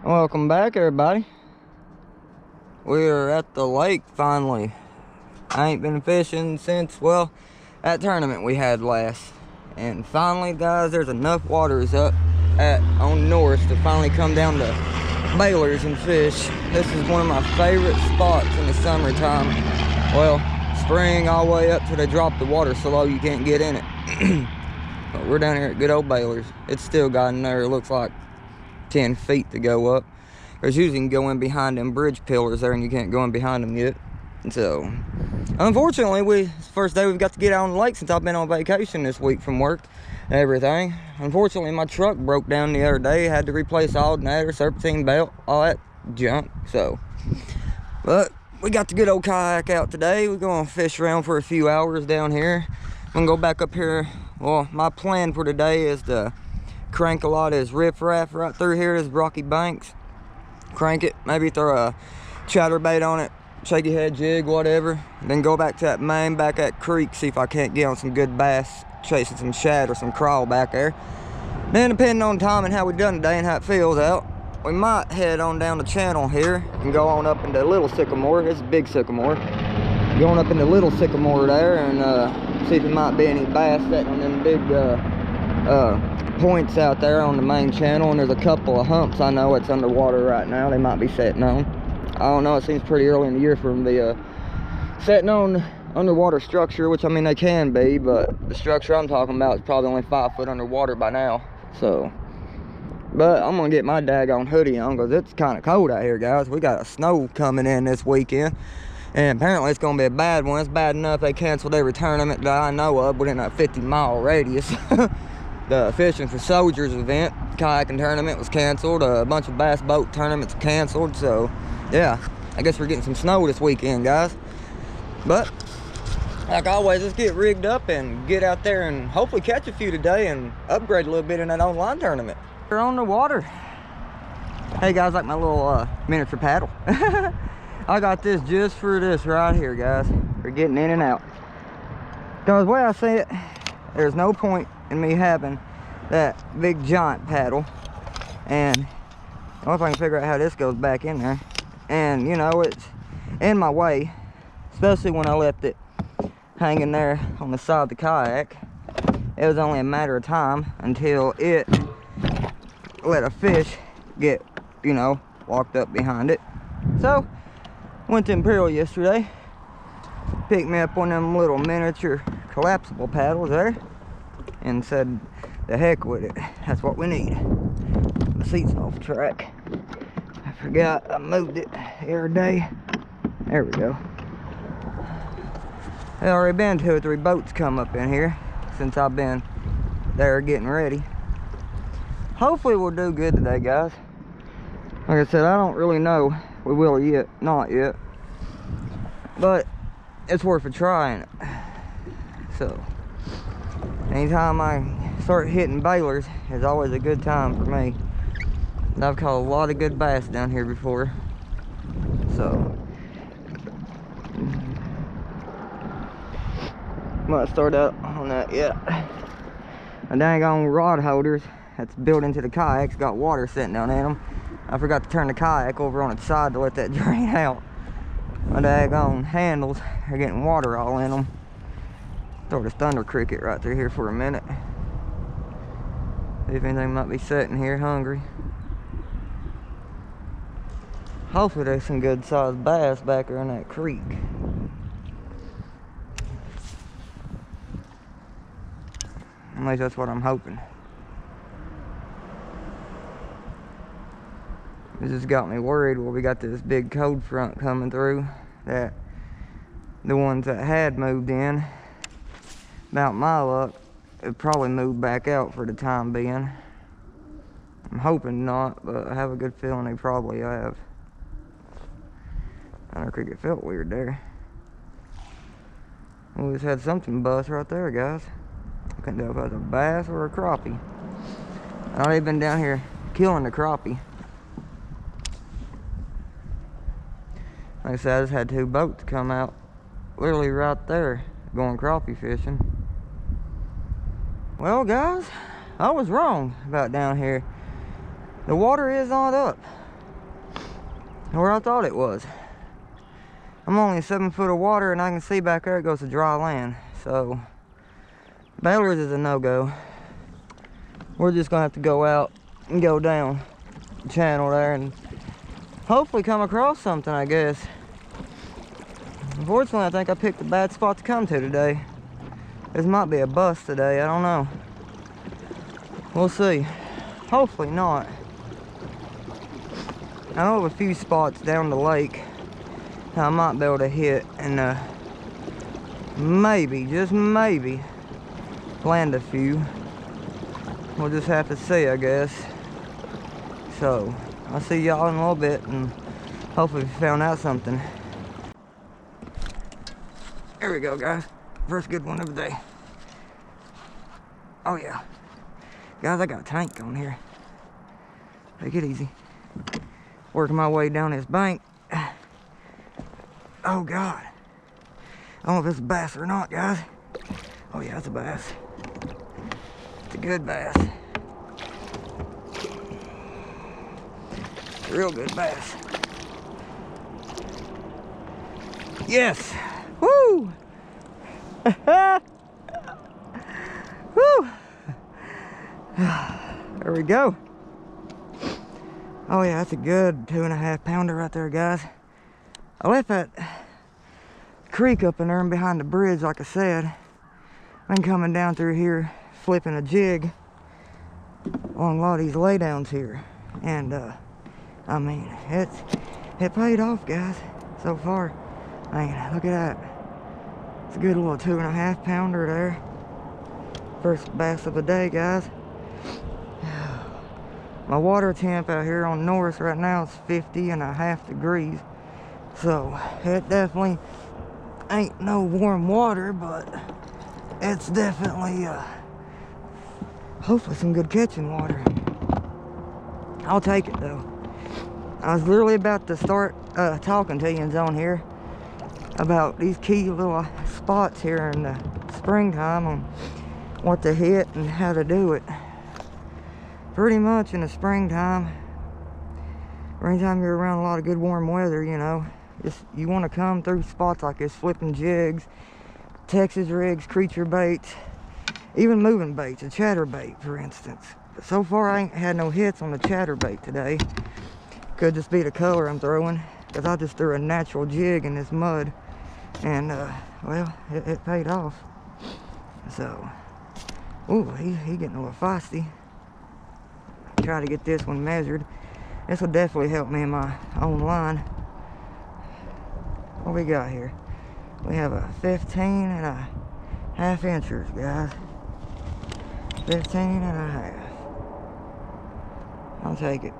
Welcome back, everybody. We're at the lake finally. I ain't been fishing since, well, that tournament we had last. And finally, guys, there's enough waters up on Norris to finally come down to bailers and fish. This is one of my favorite spots in the summertime. Well, spring all the way up till they drop the water so low you can't get in it. But we're down here at good old bailers. It's still got in there, it looks like 10 feet to go up. There's usually you can go in behind them bridge pillars there and you can't go in behind them yet. So, unfortunately, it's the first day we've got to get out on the lake since I've been on vacation this week from work and everything. Unfortunately, my truck broke down the other day. Had to replace alternator, serpentine belt, all that junk. So, but we got the good old kayak out today. We're going to fish around for a few hours down here. I'm going to go back up here. Well, my plan for today is to crank a lot of this riffraff right through here, this rocky banks. Crank it, maybe throw a chatterbait on it, shaky head jig, whatever. Then go back to that main back at creek, see if I can't get on some good bass, chasing some shad or some crawl back there. Then depending on time and how we done today and how it feels out, we might head on down the channel here and go on up into Little Sycamore. This is Big Sycamore. Going up into Little Sycamore there and see if there might be any bass sitting on them big points out there on the main channel. And there's a couple of humps I know it's underwater right now they might be sitting on. I don't know, it seems pretty early in the year for them to be sitting on underwater structure, which I mean they can be, but the structure I'm talking about is probably only 5 foot underwater by now. So, but I'm gonna get my daggone hoodie on because it's kind of cold out here, guys. We got a snow coming in this weekend, and apparently it's gonna be a bad one. It's bad enough they canceled every tournament that I know of within a 50-mile radius. The Fishing for Soldiers event, kayaking tournament was canceled. A bunch of bass boat tournaments canceled. So, yeah, I guess we're getting some snow this weekend, guys. But, like always, let's get rigged up and get out there and hopefully catch a few today and upgrade a little bit in that online tournament. We're on the water. Hey, guys, like my little miniature paddle. I got this just for this right here, guys. For getting in and out. Because the way I see it, there's no point in me having that big giant paddle, and I don't know if I can figure out how this goes back in there, and you know it's in my way, especially when I left it hanging there on the side of the kayak. It was only a matter of time until it let a fish get, you know, walked up behind it. So went to Imperial yesterday, picked me up one of them little miniature collapsible paddles there, and said, the heck with it, that's what we need. The seat's off track. I forgot I moved it the other day. There we go. There's already been 2 or 3 boats come up in here since I've been there getting ready. Hopefully we'll do good today, guys. Like I said, I don't really know we will yet, not yet, but it's worth a try, ain't it? So anytime I start hitting bailers is always a good time for me. I've caught a lot of good bass down here before. So might start out on that, yeah. A dang on rod holders that's built into the kayak's got water sitting down in them. I forgot to turn the kayak over on its side to let that drain out. My dang on handles are getting water all in them. Throw this thunder cricket right through here for a minute. See if anything might be sitting here hungry. Hopefully there's some good sized bass back there in that creek. At least that's what I'm hoping. It just got me worried. Well, we got this big cold front coming through that the ones that had moved in, about my luck, it probably moved back out for the time being. I'm hoping not, but I have a good feeling they probably have. I don't think it felt weird there. We just had something bust right there, guys. I couldn't tell if it was a bass or a crappie. I've already been down here killing the crappie. Like I said, I just had 2 boats come out literally right there going crappie fishing. Well, guys, I was wrong about down here. The water is not up. where I thought it was. I'm only 7 foot of water, and I can see back there it goes to dry land. So bailers is a no-go. We're just gonna have to go out and go down the channel there and hopefully come across something, I guess. Unfortunately, I think I picked a bad spot to come to today. This might be a bust today, I don't know. We'll see. Hopefully not. I know of a few spots down the lake I might be able to hit and maybe, just maybe, land a few. We'll just have to see, I guess. So, I'll see y'all in a little bit and hopefully we found out something. There we go, guys. First good one of the day. Oh yeah. Guys, I got a tank on here. Take it easy. Working my way down this bank. Oh God. I don't know if it's a bass or not, guys. Oh yeah, it's a bass. It's a good bass. It's a real good bass. Yes. Woo! Woo! There we go. Oh yeah, that's a good 2.5 pounder right there, guys. I left that creek up in there and behind the bridge, like I said. I'm coming down through here, flipping a jig on a lot of these laydowns here. And I mean, it paid off, guys, so far. I mean, look at that. It's a good little 2.5 pounder there. First bass of the day, guys. My water temp out here on Norris right now is 50.5 degrees. So it definitely ain't no warm water, but it's definitely hopefully some good catching water. I'll take it though. I was literally about to start talking to you on here about these key little spots here in the springtime on what to hit and how to do it. Pretty much in the springtime, or anytime you're around a lot of good warm weather, you know, you want to come through spots like this, flipping jigs, Texas rigs, creature baits, even moving baits, a chatterbait for instance. But so far I ain't had no hits on the chatterbait today. Could just be the color I'm throwing, because I just threw a natural jig in this mud, and well, it paid off. So, ooh, he getting a little feisty. Try to get this one measured. This will definitely help me in my own line. What we got here? We have a 15.5 inchers, guys. 15.5. I'll take it.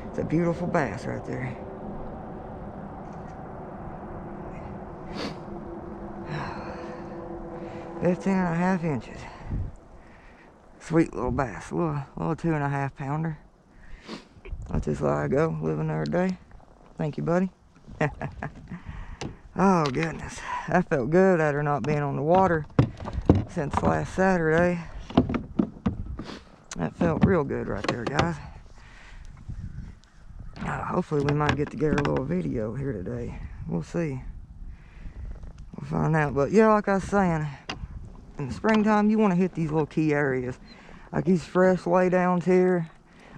It's a beautiful bass right there. $15.5 inches. Sweet little bass, little 2.5 pounder. Let this lie go, living there today. Thank you, buddy. Oh goodness, that felt good after not being on the water since last Saturday. That felt real good right there, guys. Hopefully we might get together a little video here today. We'll see. We'll find out. But yeah, like I was saying, in the springtime you want to hit these little key areas, like these fresh laydowns here,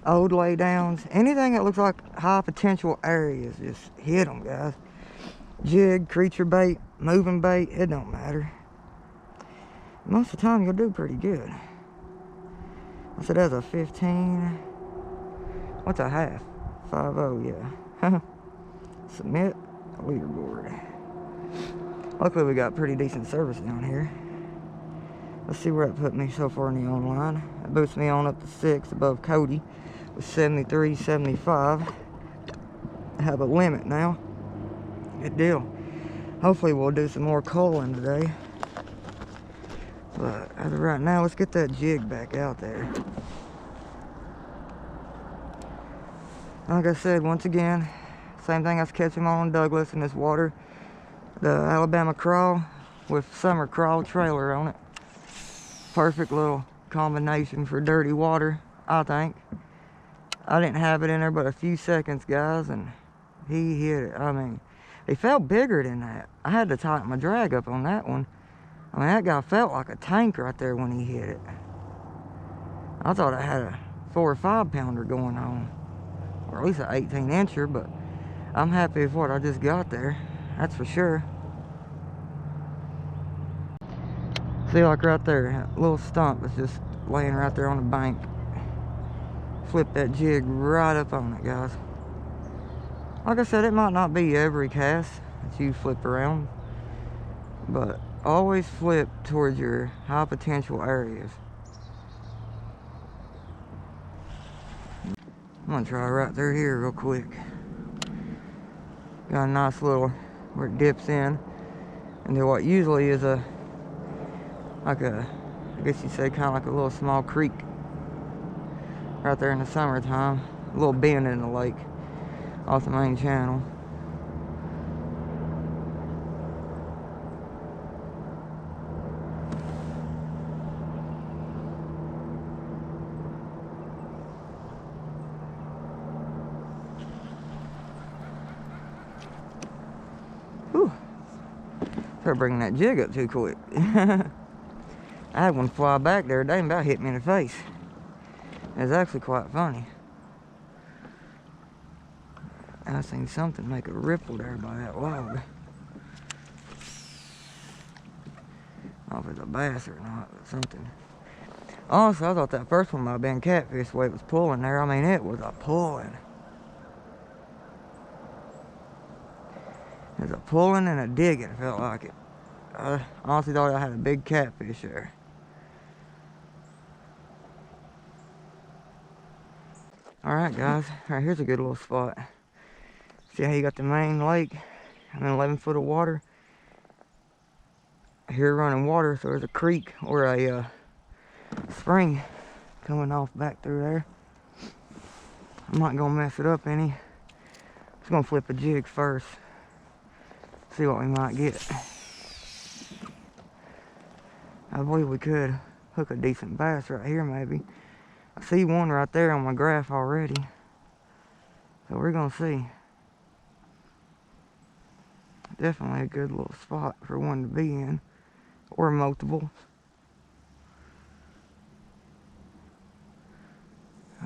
old laydowns, anything that looks like high potential areas, just hit them, guys. Jig, creature bait, moving bait, it don't matter. Most of the time you'll do pretty good. I said that's a 15. What's a half? 5-0, yeah. Submit leaderboard. Luckily we got pretty decent service down here. Let's see where it put me so far in the online. It boosts me on up to 6 above Cody with 73.75. I have a limit now. Good deal. Hopefully we'll do some more culling today. But as of right now, let's get that jig back out there. Like I said, once again, same thing I was catching on Douglas in this water. The Alabama crawl with summer crawl trailer on it. Perfect little combination for dirty water, I think. I didn't have it in there but a few seconds, guys, and he hit it. I mean, he felt bigger than that. I had to tighten my drag up on that one. I mean, that guy felt like a tank right there when he hit it. I thought I had a 4 or 5 pounder going on, or at least an 18-incher, but I'm happy with what I just got there. That's for sure. See, like right there, that little stump is just laying right there on the bank. Flip that jig right up on it, guys. Like I said, it might not be every cast that you flip around, but always flip towards your high potential areas. I'm gonna try right through here real quick. Got a nice little, where it dips in, and then what usually is like a, I guess you'd say kind of like a little small creek right there in the summertime. A little bend in the lake off the main channel. Whew. Started bringing that jig up too quick. I had one fly back there today and about hit me in the face. It was actually quite funny. I seen something make a ripple there by that log. I don't know if it's a bass or not, but something. Honestly, I thought that first one might have been catfish the way it was pulling there. I mean, it was a pulling. It was a pulling and a digging, it felt like it. I honestly thought I had a big catfish there. Alright guys, alright, here's a good little spot. See how you got the main lake and then 11 foot of water. Here running water, so there's a creek or a spring coming off back through there. I'm not gonna mess it up any. Just gonna flip a jig first. See what we might get. I believe we could hook a decent bass right here maybe. I see one right there on my graph already. So we're gonna see. Definitely a good little spot for one to be in. Or multiple.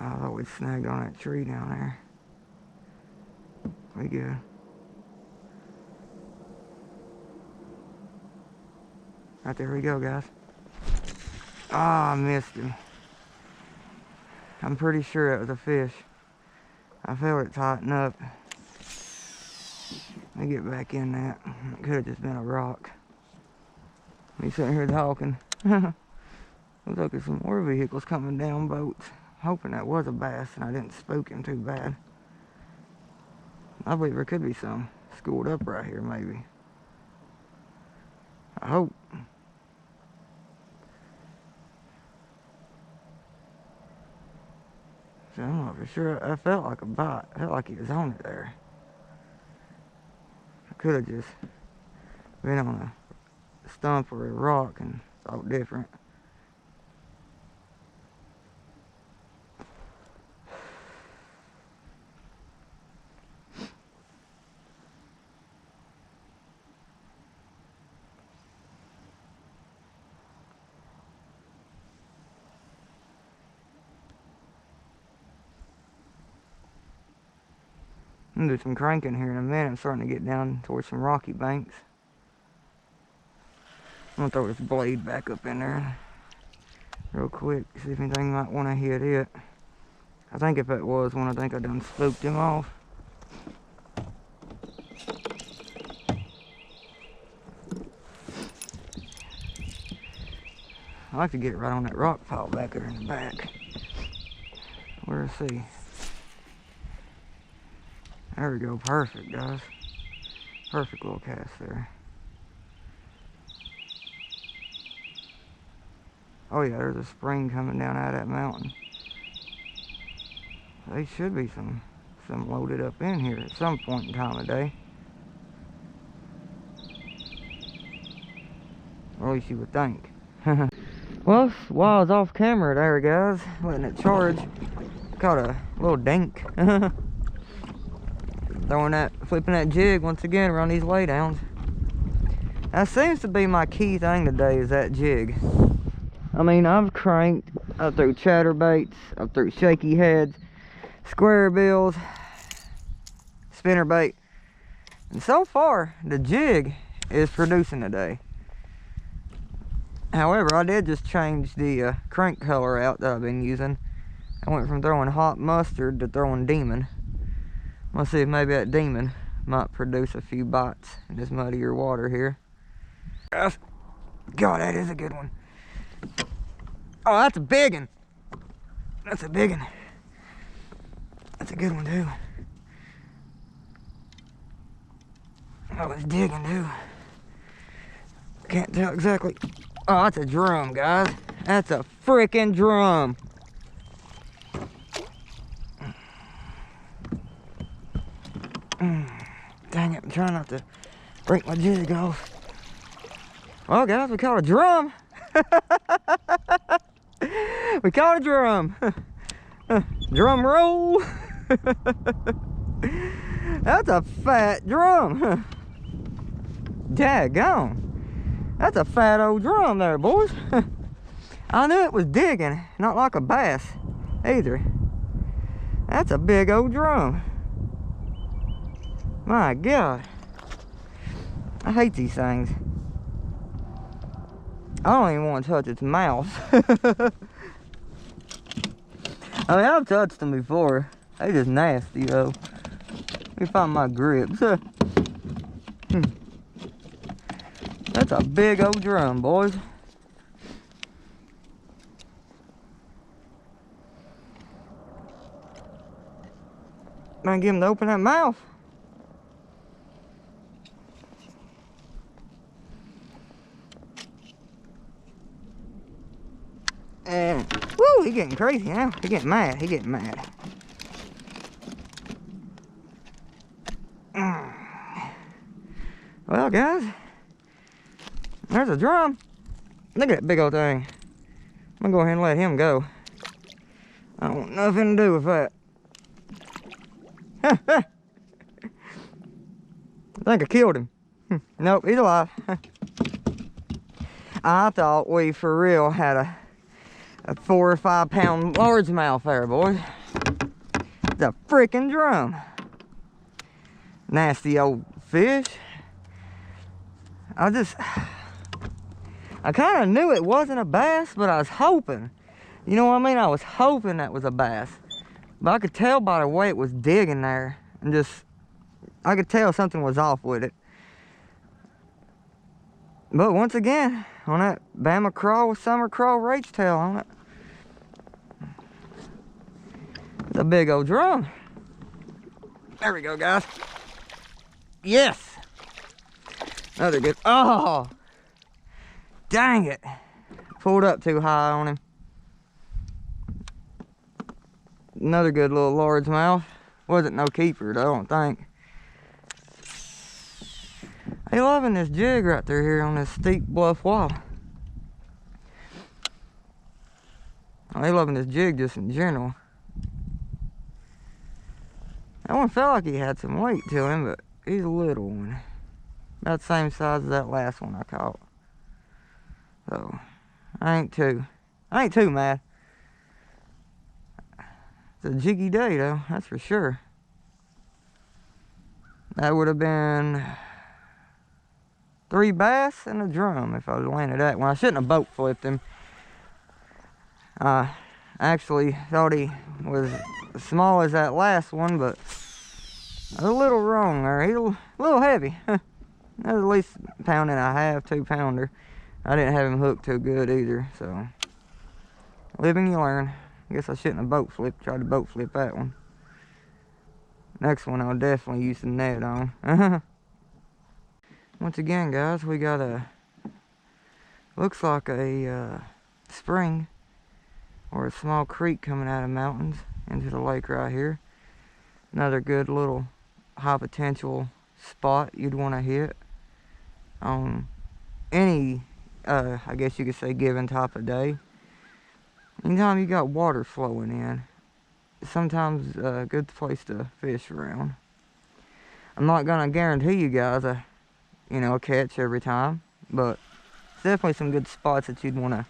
I thought we snagged on that tree down there. We good. Right there we go, guys. Ah, I missed him. I'm pretty sure it was a fish. I felt it tighten up. Let me get back in that. It could have just been a rock. Me sitting here talking. Looks like there's some more vehicles coming down boats. Hoping that was a bass and I didn't spook him too bad. I believe there could be some schooled up right here maybe. I hope. So I'm not for sure. I felt like a bite. I felt like he was on it there. I could have just been on a stump or a rock and thought different. I'm gonna do some cranking here in a minute. I'm starting to get down towards some rocky banks. I'm gonna throw this blade back up in there real quick, see if anything might want to hit it. I think if it was one, I think I done spooked him off. I like to get it right on that rock pile back there in the back. Where's he? There we go, perfect guys. Perfect little cast there. Oh yeah, there's a spring coming down out of that mountain. There should be some loaded up in here at some point in time of day. Or at least you would think. Well, while I was off camera there guys, letting it charge, Caught a little dink. Flipping that jig once again around these laydowns. That seems to be my key thing today, is that jig. I mean, I've cranked, I threw chatterbaits, I threw shaky heads, square bills, spinnerbait, and so far the jig is producing today. However, I did just change the crank color out that I've been using. I went from throwing hot mustard to throwing demon. Let's see if maybe that demon might produce a few bites in this muddier water here. God, that is a good one. Oh, that's a big one. That's a big one. That's a good one too. I was digging too. Can't tell exactly. Oh, that's a drum, guys. That's a freaking drum. Dang it, I'm trying not to break my jig off. Well, guys, we caught a drum. We caught a drum. Drum roll. That's a fat drum. Daggone. That's a fat old drum there, boys. I knew it was digging, not like a bass either. That's a big old drum. My God. I hate these things. I don't even want to touch its mouth. I mean, I've touched them before. They just nasty, though. Let me find my grips. That's a big old drum, boys. Might get him to open that mouth. And, woo, he getting crazy now. He getting mad. He getting mad. Well, guys, there's a drum. Look at that big old thing. I'm gonna go ahead and let him go. I don't want nothing to do with that. I think I killed him. Nope, he's alive. I thought we for real had a 4 or 5 pound largemouth there, boys. It's a freaking drum. Nasty old fish. I kind of knew it wasn't a bass, but I was hoping. You know what I mean? I was hoping that was a bass. But I could tell by the way it was digging there. And just, I could tell something was off with it. But once again, on that Bama crawl with summer crawl roach tail on it. It's a big old drum. There we go, guys. Yes. Another good. Oh, dang it. Pulled up too high on him. Another good little largemouth. Wasn't no keeper, though, I don't think. They loving this jig right through here on this steep bluff wall. They loving this jig just in general. That one felt like he had some weight to him, but he's a little one. About the same size as that last one I caught. So, I ain't too mad. It's a jiggy day, though, that's for sure. That would have been 3 bass and a drum if I was landed that one. I shouldn't have boat flipped him. I actually thought he was as small as that last one, but I was a little wrong there. He's a little heavy. That was at least 1.5 pounds, 2 pounder. I didn't have him hooked too good either, so live and you learn. I guess I shouldn't have boat flipped, tried to boat flip that one. Next one I'll definitely use the net on. Once again, guys, we got looks like a spring or a small creek coming out of the mountains into the lake right here. Another good little high potential spot you'd want to hit on any, I guess you could say, given type of day. Anytime you got water flowing in, sometimes a good place to fish around. I'm not gonna guarantee you guys a catch every time, but it's definitely some good spots that you'd want to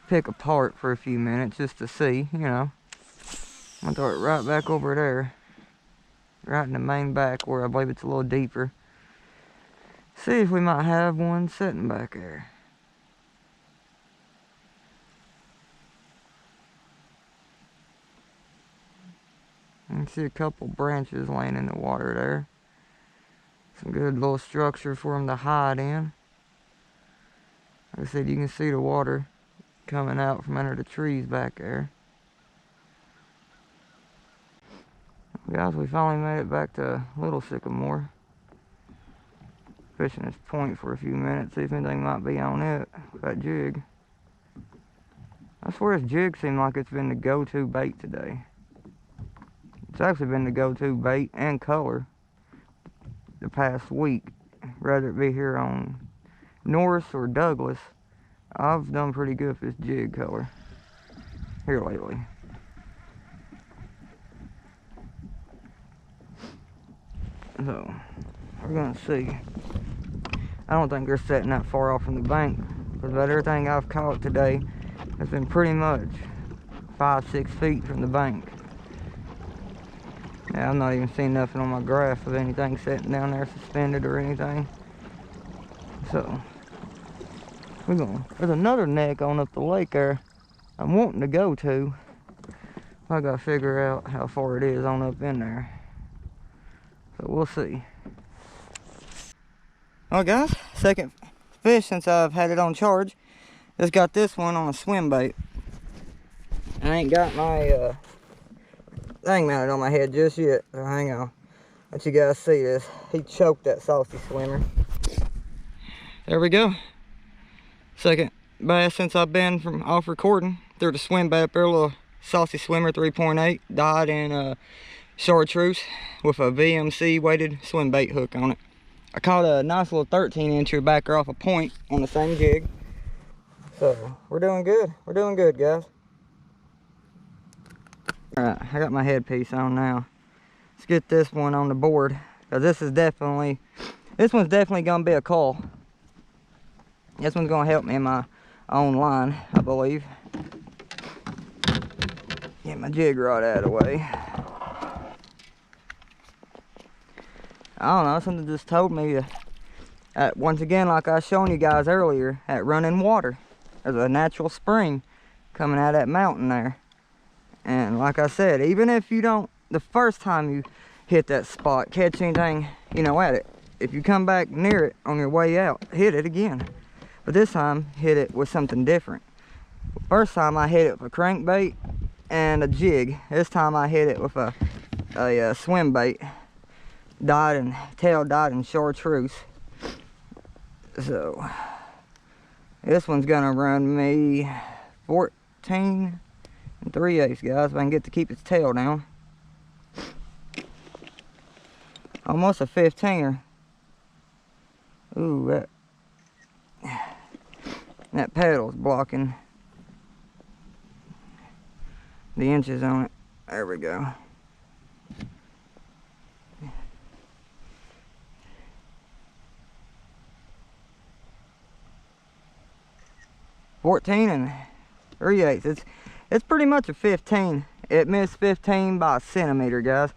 pick apart for a few minutes just to see, I'm gonna throw it right back over there, right in the main back where I believe it's a little deeper. See if we might have one sitting back there. You can see a couple branches laying in the water there. Some good little structure for them to hide in. Like I said, you can see the water coming out from under the trees back there. Guys, we finally made it back to Little Sycamore. Fishing this point for a few minutes, see if anything might be on it. That jig. I swear this jig seemed like it's been the go-to bait today. It's actually been the go-to bait and color the past week. Whether it be here on Norris or Douglas, I've done pretty good for this jig color here lately. So, we're gonna see. I don't think they're setting that far off from the bank, because about everything I've caught today has been pretty much 5-6 feet from the bank. Yeah, I'm not even seeing nothing on my graph of anything sitting down there suspended or anything. So, there's another neck on up the lake there I'm wanting to go to. I gotta figure out how far it is on up in there. So we'll see. Alright guys, second fish since I've had it on charge. Just got this one on a swim bait. I ain't got my thing mounted on my head just yet, so hang on. Let you guys see this. He choked that saucy swimmer. There we go. Second bass since I've been off recording. Threw the swim bait up there, a little saucy swimmer 3.8, died in chartreuse with a VMC weighted swim bait hook on it. I caught a nice little 13-incher back off a point on the same jig. So we're doing good. We're doing good, guys. Alright, I got my headpiece on now. Let's get this one on the board, because this one's definitely gonna be a call. This one's gonna help me in my own line, I believe. Get my jig rod out of the way. I don't know, something just told me that once again, like I was showing you guys earlier, at running water. There's a natural spring coming out of that mountain there. And like I said, even if you don't, the first time you hit that spot, catch anything, at it, if you come back near it on your way out, hit it again. But this time, hit it with something different. First time I hit it with a crankbait and a jig. This time I hit it with a swim bait. Tail dyed in chartreuse. So, this one's gonna run me 14 3/8, guys, if I can get to keep its tail down. Almost a 15er. Ooh, that pedal's blocking the inches on it. There we go. $14 3/8. It's pretty much a 15. It missed 15 by a centimeter, guys.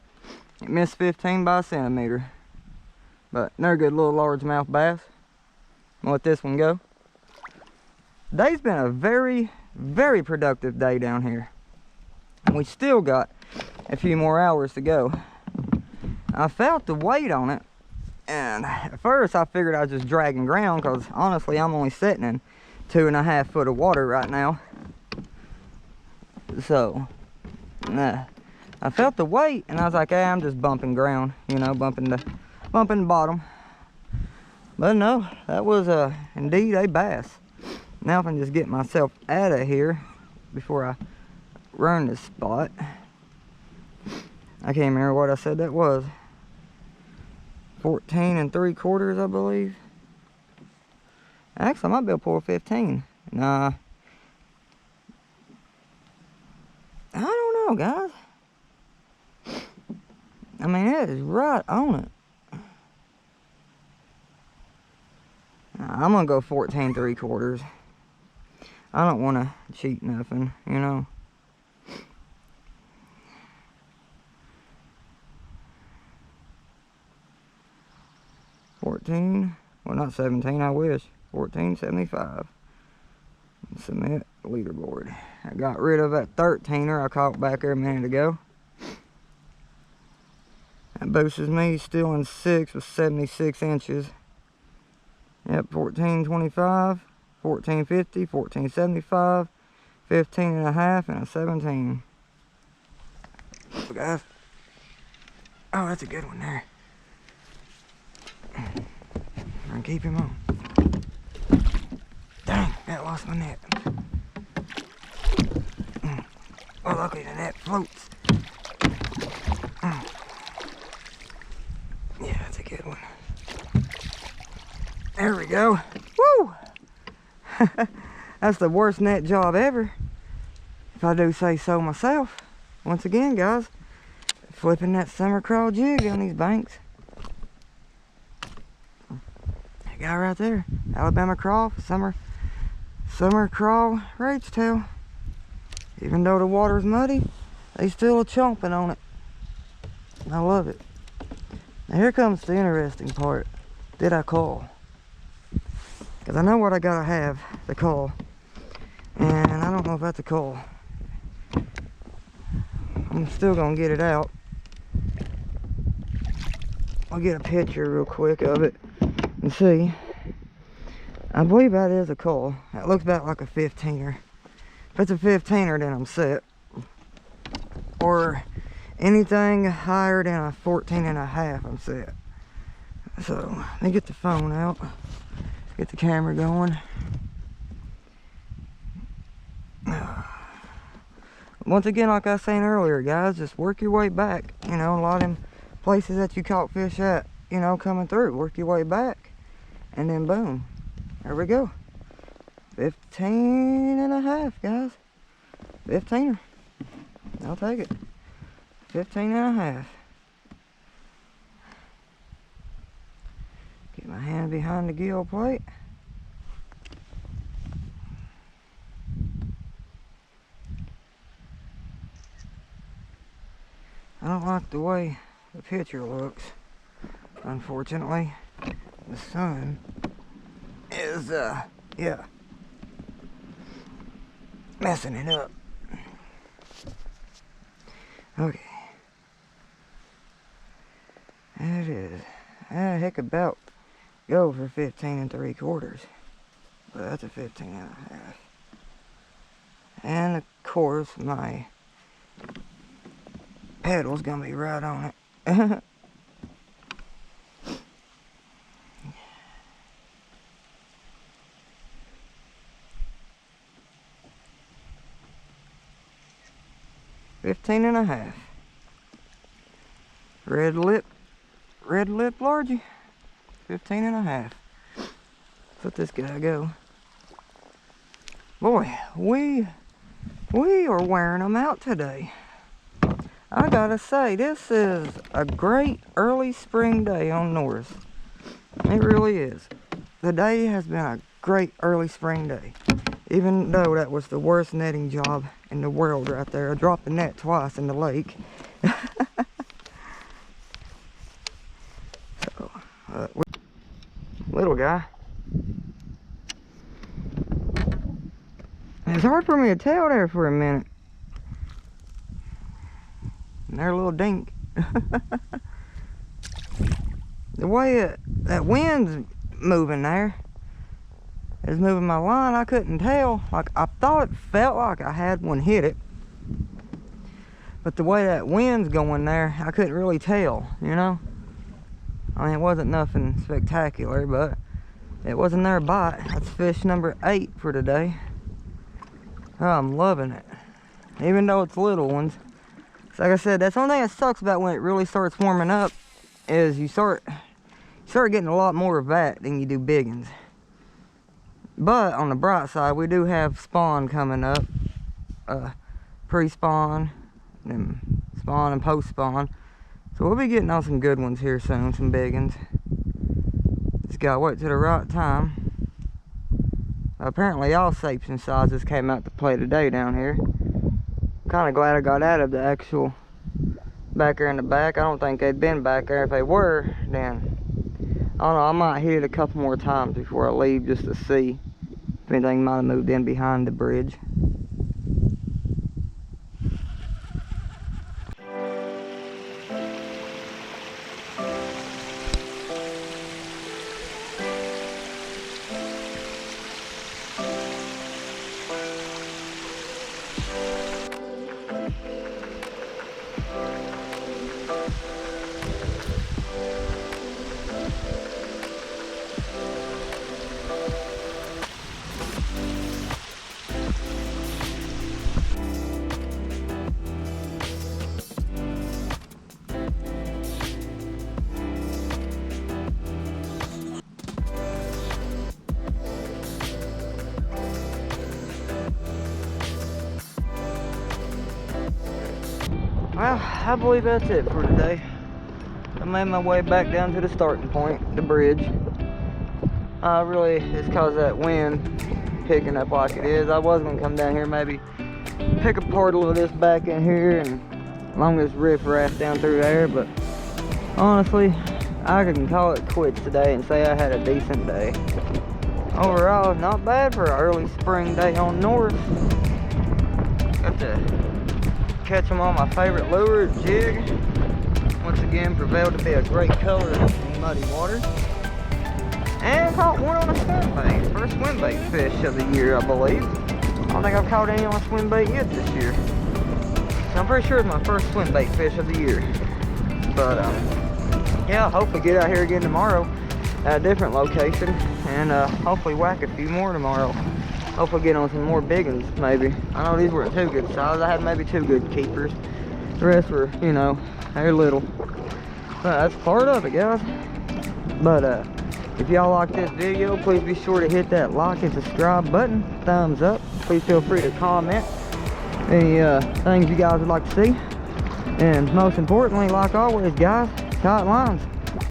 It missed 15 by a centimeter. But another good little largemouth bass. I'm gonna let this one go. Today's been a very, very productive day down here. And we still got a few more hours to go. I felt the weight on it. And at first I figured I was just dragging ground, because honestly I'm only sitting in 2.5 foot of water right now. So, I felt the weight, and I was like, hey, I'm just bumping ground, bumping the bottom. But no, that was indeed a bass. Now if I can just get myself out of here before I run this spot. I can't remember what I said that was. 14 3/4, I believe. Actually, I might be able to pull a 15. Nah. I don't know, guys. I mean, it is right on it. I'm gonna go 14 3/4. I don't want to cheat nothing, you know. $14, well, not 17, I wish. $14.75. Submit leaderboard. I got rid of that 13er I caught back there a minute ago. That boosts me still in 6 with 76 inches. Yep, 14.25, 14.50, 14.75, 15.5, and a 17. So guys, oh, that's a good one there. I'm keep him on. Dang, that lost my net. Well, luckily the net floats. Yeah, that's a good one. There we go. Woo! That's the worst net job ever, if I do say so myself. Once again, guys, flipping that summer crawl jig on these banks. That guy right there, Alabama crawl, summer crawl rage tail. Even though the water's muddy, they still are chomping on it. I love it. Now here comes the interesting part. Did I call? Because I know what I gotta have to call. And I don't know if that's a call. I'm still gonna get it out. I'll get a picture real quick of it and see. I believe that is a call. That looks about like a 15er. If it's a 15er, then I'm set. Or anything higher than a 14.5, I'm set. So, let me get the phone out. Get the camera going. Once again, like I was saying earlier, guys, just work your way back. You know, a lot of them places that you caught fish at, you know, coming through. Work your way back. And then boom. There we go. 15.5, guys. 15er. I'll take it. 15.5. Get my hand behind the gill plate. I don't like the way the picture looks, unfortunately. The sun is, yeah, messing it up. Okay. There it is. Heck about go for 15 3/4. But that's a 15.5. And of course my pedal's gonna be right on it. $15.5. Red lip largie. 15.5. Let this guy go. Boy, we are wearing them out today. I gotta say, this is a great early spring day on Norris. It really is. The day has been a great early spring day. Even though that was the worst netting job in the world right there. I dropped the net twice in the lake. So, little guy. It's hard for me to tell there for a minute. And they're a little dink. The way that wind's moving there is moving my line, I couldn't tell. Like, I thought it felt like I had one hit it, but the way that wind's going there, I couldn't really tell, you know. I mean, it wasn't nothing spectacular, but it wasn't their bite. That's fish number 8 for today. Oh, I'm loving it, even though it's little ones. So like I said, that's the only thing that sucks about when it really starts warming up is you start getting a lot more of that than you do big ones. But on the bright side, we do have spawn coming up, pre-spawn, then spawn and post-spawn. So we'll be getting on some good ones here soon, some big ones. Just gotta wait till the right time. Apparently all shapes and sizes came out to play today down here. Kind of glad I got out of the actual back there in the back. I don't think they'd been back there. If they were, then I don't know, I might hit it a couple more times before I leave just to see if anything might have moved in behind the bridge. Well, I believe that's it for today. I made my way back down to the starting point, the bridge. Really, it's cause that wind picking up like it is. I was gonna come down here, maybe pick apart a little of this back in here and along this riff-raff down through there, but honestly, I can call it quits today and say I had a decent day. Overall, not bad for an early spring day on Norris. Got to catch them on my favorite lure, jig. Once again, prevailed to be a great color in muddy water. And caught one on a swim bait. First swim bait fish of the year, I believe. I don't think I've caught any on a swim bait yet this year. So I'm pretty sure it's my first swim bait fish of the year. But yeah, hopefully get out here again tomorrow at a different location and hopefully whack a few more tomorrow. Hopefully get on some more big ones, maybe. I know these weren't too good size. I had maybe 2 good keepers. The rest were, you know, they're little. But that's part of it, guys. But if y'all like this video, please be sure to hit that like and subscribe button. Thumbs up. Please feel free to comment any things you guys would like to see. And most importantly, like always, guys, tight lines.